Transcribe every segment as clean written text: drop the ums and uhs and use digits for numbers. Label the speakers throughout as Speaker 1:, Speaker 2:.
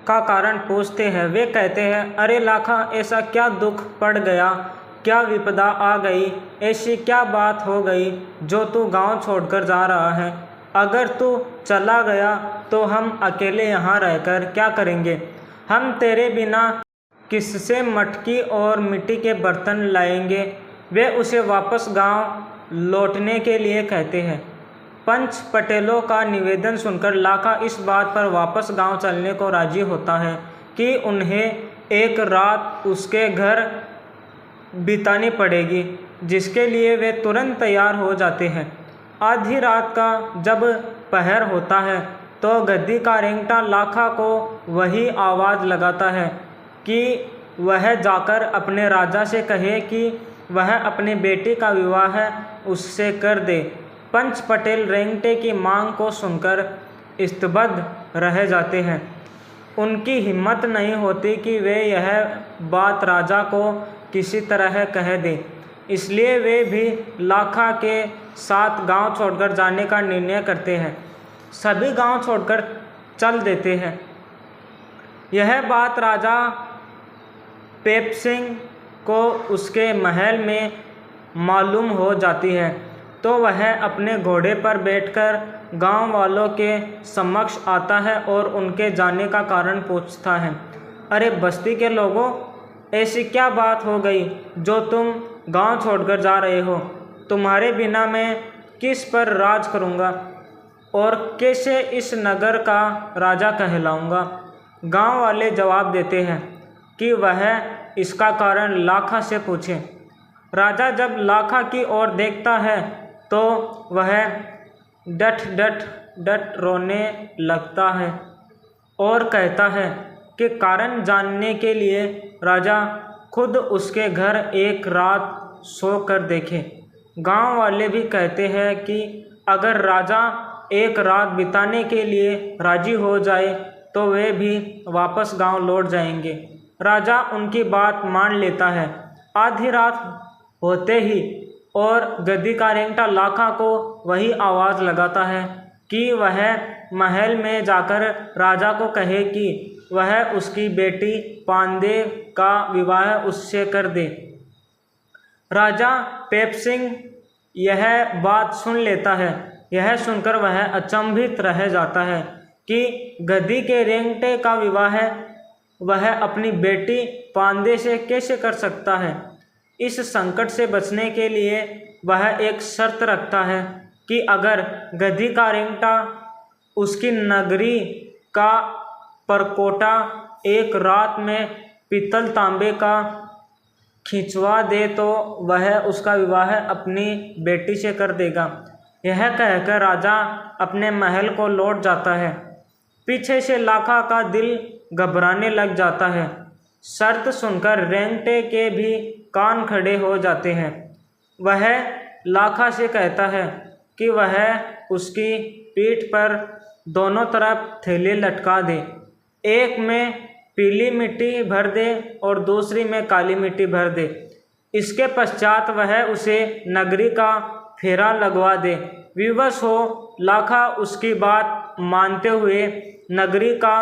Speaker 1: का कारण पूछते हैं। वे कहते हैं, अरे लाखा, ऐसा क्या दुख पड़ गया, क्या विपदा आ गई, ऐसी क्या बात हो गई जो तू गांव छोड़कर जा रहा है? अगर तू चला गया तो हम अकेले यहाँ रहकर क्या करेंगे? हम तेरे बिना किससे मटकी और मिट्टी के बर्तन लाएंगे? वे उसे वापस गांव लौटने के लिए कहते हैं। पंच पटेलों का निवेदन सुनकर लाखा इस बात पर वापस गांव चलने को राजी होता है कि उन्हें एक रात उसके घर बितानी पड़ेगी, जिसके लिए वे तुरंत तैयार हो जाते हैं। आधी रात का जब पहर होता है तो गद्दी का रेंगटा लाखा को वही आवाज़ लगाता है कि वह जाकर अपने राजा से कहे कि वह अपनी बेटी का विवाह उससे कर दे। पंच पटेल रेंगटे की मांग को सुनकर स्तब्ध रह जाते हैं। उनकी हिम्मत नहीं होती कि वे यह बात राजा को किसी तरह कह दें, इसलिए वे भी लाखा के साथ गांव छोड़कर जाने का निर्णय करते हैं। सभी गांव छोड़कर चल देते हैं। यह बात राजा पेप सिंह को उसके महल में मालूम हो जाती है तो वह अपने घोड़े पर बैठकर गांव वालों के समक्ष आता है और उनके जाने का कारण पूछता है। अरे बस्ती के लोगों, ऐसी क्या बात हो गई जो तुम गांव छोड़कर जा रहे हो? तुम्हारे बिना मैं किस पर राज करूंगा और कैसे इस नगर का राजा कहलाऊंगा? गांव वाले जवाब देते हैं कि वह इसका कारण लाखा से पूछे। राजा जब लाखा की ओर देखता है तो वह डट रोने लगता है और कहता है कि कारण जानने के लिए राजा खुद उसके घर एक रात सो कर देखे। गांव वाले भी कहते हैं कि अगर राजा एक रात बिताने के लिए राजी हो जाए तो वे भी वापस गांव लौट जाएंगे। राजा उनकी बात मान लेता है। आधी रात होते ही और गद्दी का रेंगटा लाखा को वही आवाज़ लगाता है कि वह महल में जाकर राजा को कहे कि वह उसकी बेटी पांदे का विवाह उससे कर दे। राजा पेप सिंह यह बात सुन लेता है। यह सुनकर वह अचंभित रह जाता है कि गद्दी के रेंगटे का विवाह वह अपनी बेटी पांदे से कैसे कर सकता है। इस संकट से बचने के लिए वह एक शर्त रखता है कि अगर गद्दी का रेंगटा उसकी नगरी का परकोटा एक रात में पीतल तांबे का खिंचवा दे तो वह उसका विवाह अपनी बेटी से कर देगा। यह कहकर राजा अपने महल को लौट जाता है। पीछे से लाखा का दिल घबराने लग जाता है। शर्त सुनकर रेंगटे के भी कान खड़े हो जाते हैं। वह लाखा से कहता है कि वह उसकी पीठ पर दोनों तरफ थैले लटका दे, एक में पीली मिट्टी भर दे और दूसरी में काली मिट्टी भर दे। इसके पश्चात वह उसे नगरी का फेरा लगवा दे। विवश हो लाखा उसकी बात मानते हुए नगरी का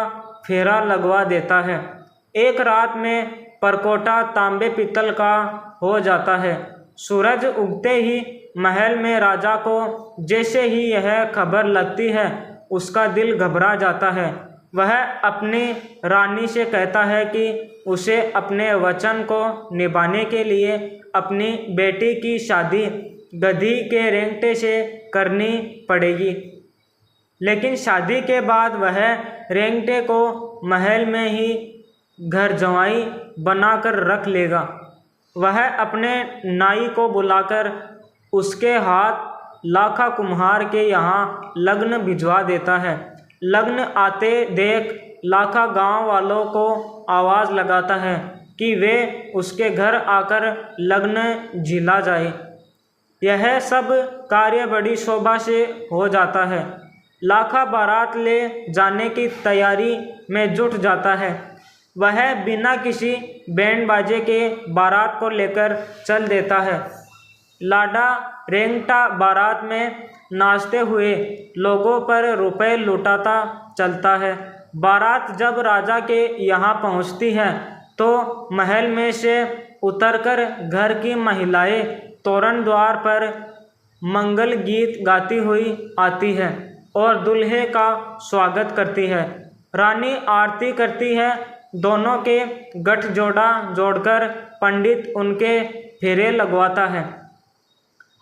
Speaker 1: फेरा लगवा देता है। एक रात में परकोटा तांबे पीतल का हो जाता है। सूरज उगते ही महल में राजा को जैसे ही यह खबर लगती है उसका दिल घबरा जाता है। वह अपनी रानी से कहता है कि उसे अपने वचन को निभाने के लिए अपनी बेटी की शादी गद्दी के रेंगटे से करनी पड़ेगी, लेकिन शादी के बाद वह रेंगटे को महल में ही घर जवाई बनाकर रख लेगा। वह अपने नाई को बुलाकर उसके हाथ लाखा कुम्हार के यहाँ लग्न भिजवा देता है। लग्न आते देख लाखा गांव वालों को आवाज़ लगाता है कि वे उसके घर आकर लग्न झिला जाए। यह सब कार्य बड़ी शोभा से हो जाता है। लाखा बारात ले जाने की तैयारी में जुट जाता है। वह बिना किसी बैंड बाजे के बारात को लेकर चल देता है। लाडा रेंगटा बारात में नाचते हुए लोगों पर रुपए लुटाता चलता है। बारात जब राजा के यहाँ पहुँचती है तो महल में से उतरकर घर की महिलाएं तोरण द्वार पर मंगल गीत गाती हुई आती है और दूल्हे का स्वागत करती है। रानी आरती करती है। दोनों के गठजोड़ा जोड़कर पंडित उनके फेरे लगवाता है।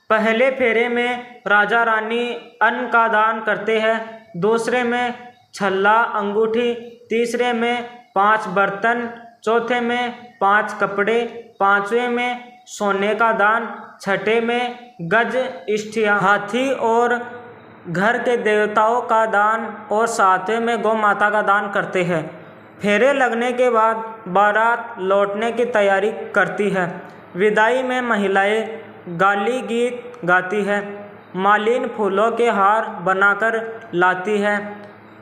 Speaker 1: पहले फेरे में राजा रानी अन्न का दान करते हैं, दूसरे में छल्ला अंगूठी, तीसरे में 5 बर्तन, चौथे में 5 कपड़े, पांचवें में सोने का दान, छठे में गज इष्टिया हाथी और घर के देवताओं का दान और सातवें में गौ माता का दान करते हैं। फेरे लगने के बाद बारात लौटने की तैयारी करती है। विदाई में महिलाएं गाली गीत गाती है, मालिन फूलों के हार बनाकर लाती है।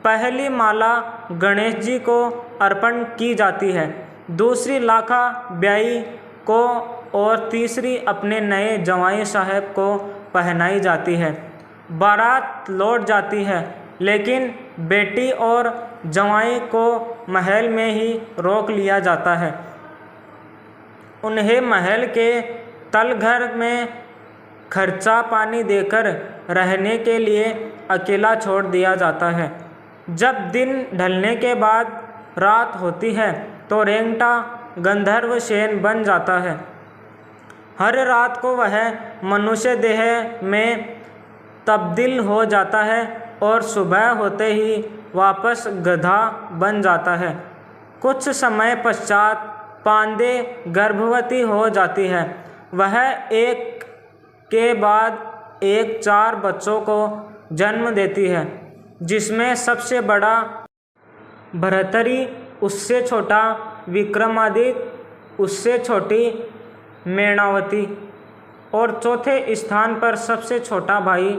Speaker 1: पहली माला गणेश जी को अर्पण की जाती है, दूसरी लाखा ब्याई को और तीसरी अपने नए जवाई साहब को पहनाई जाती है। बारात लौट जाती है, लेकिन बेटी और जवाई को महल में ही रोक लिया जाता है। उन्हें महल के तलघर में खर्चा पानी देकर रहने के लिए अकेला छोड़ दिया जाता है। जब दिन ढलने के बाद रात होती है तो रेंगटा गंधर्व सेन बन जाता है। हर रात को वह मनुष्य देह में तब्दील हो जाता है और सुबह होते ही वापस गधा बन जाता है। कुछ समय पश्चात पांडे गर्भवती हो जाती है। वह एक के बाद एक 4 बच्चों को जन्म देती है, जिसमें सबसे बड़ा भर्तृहरि, उससे छोटा विक्रमादित्य, उससे छोटी मेणावती और चौथे स्थान पर सबसे छोटा भाई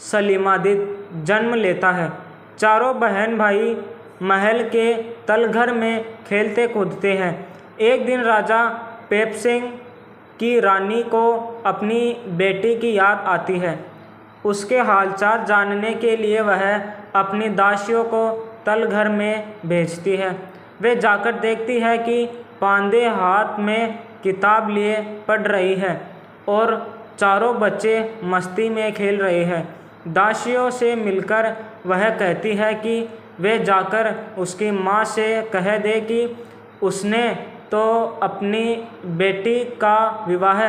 Speaker 1: सलीमादित्य जन्म लेता है। चारों बहन भाई महल के तलघर में खेलते कूदते हैं। एक दिन राजा पेप सिंह की रानी को अपनी बेटी की याद आती है। उसके हालचाल जानने के लिए वह अपनी दासियों को तलघर में भेजती है। वे जाकर देखती है कि पांडे हाथ में किताब लिए पढ़ रही है और चारों बच्चे मस्ती में खेल रहे हैं। दासियों से मिलकर वह कहती है कि वे जाकर उसकी माँ से कह दे कि उसने तो अपनी बेटी का विवाह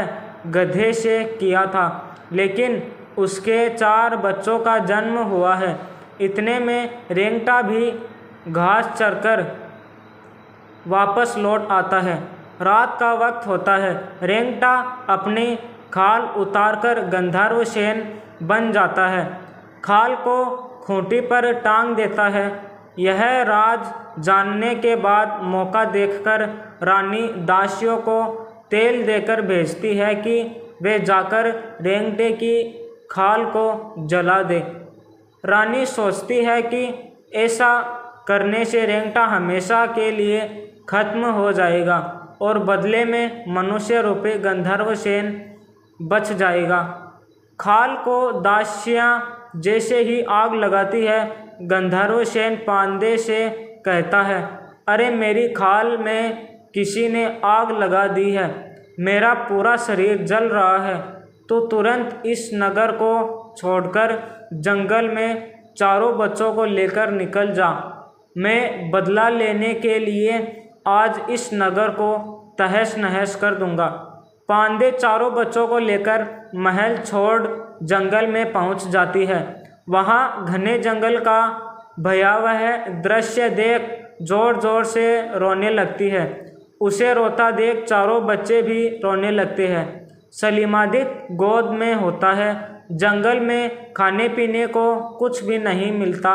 Speaker 1: गधे से किया था, लेकिन उसके 4 बच्चों का जन्म हुआ है। इतने में रेंगटा भी घास चरकर वापस लौट आता है। रात का वक्त होता है। रेंगटा अपनी खाल उतारकर गंधर्व सेन बन जाता है। खाल को खूंटी पर टांग देता है। यह राज जानने के बाद मौका देखकर रानी दासियों को तेल देकर भेजती है कि वे जाकर रेंगटे की खाल को जला दे। रानी सोचती है कि ऐसा करने से रेंगटा हमेशा के लिए खत्म हो जाएगा और बदले में मनुष्य रूपी गंधर्व सेन बच जाएगा। खाल को दासियां जैसे ही आग लगाती है, गंधर्व सेन पांडे से कहता है, अरे मेरी खाल में किसी ने आग लगा दी है, मेरा पूरा शरीर जल रहा है। तो तुरंत इस नगर को छोड़कर जंगल में चारों बच्चों को लेकर निकल जा। मैं बदला लेने के लिए आज इस नगर को तहस नहस कर दूंगा। पांडे चारों बच्चों को लेकर महल छोड़ जंगल में पहुंच जाती है। वहां घने जंगल का भयावह दृश्य देख जोर जोर से रोने लगती है। उसे रोता देख चारों बच्चे भी रोने लगते हैं। सलीमादित्य गोद में होता है। जंगल में खाने पीने को कुछ भी नहीं मिलता।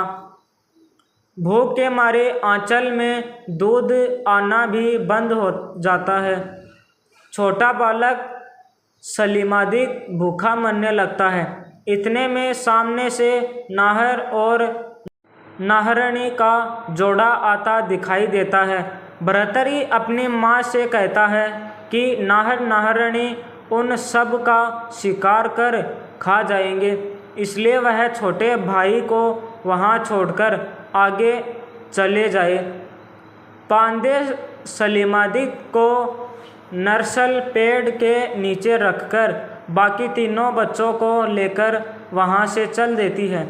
Speaker 1: भूख के मारे आंचल में दूध आना भी बंद हो जाता है। छोटा बालक सलीमादित्य भूखा मरने लगता है। इतने में सामने से नाहर और नाहरणी का जोड़ा आता दिखाई देता है। भर्तृहरि अपनी माँ से कहता है कि नाहर नाहरणी उन सब का शिकार कर खा जाएंगे, इसलिए वह छोटे भाई को वहाँ छोड़कर आगे चले जाए। पांदे सलीमादी को नरसल पेड़ के नीचे रखकर बाकी तीनों बच्चों को लेकर वहाँ से चल देती है।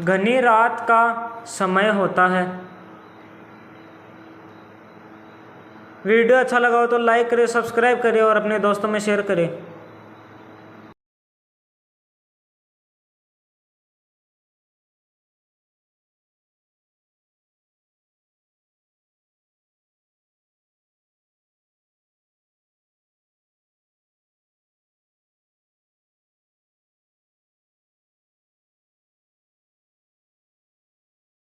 Speaker 1: घनी रात का समय होता है। वीडियो अच्छा लगा हो तो लाइक करें, सब्सक्राइब करें और अपने दोस्तों में शेयर करें।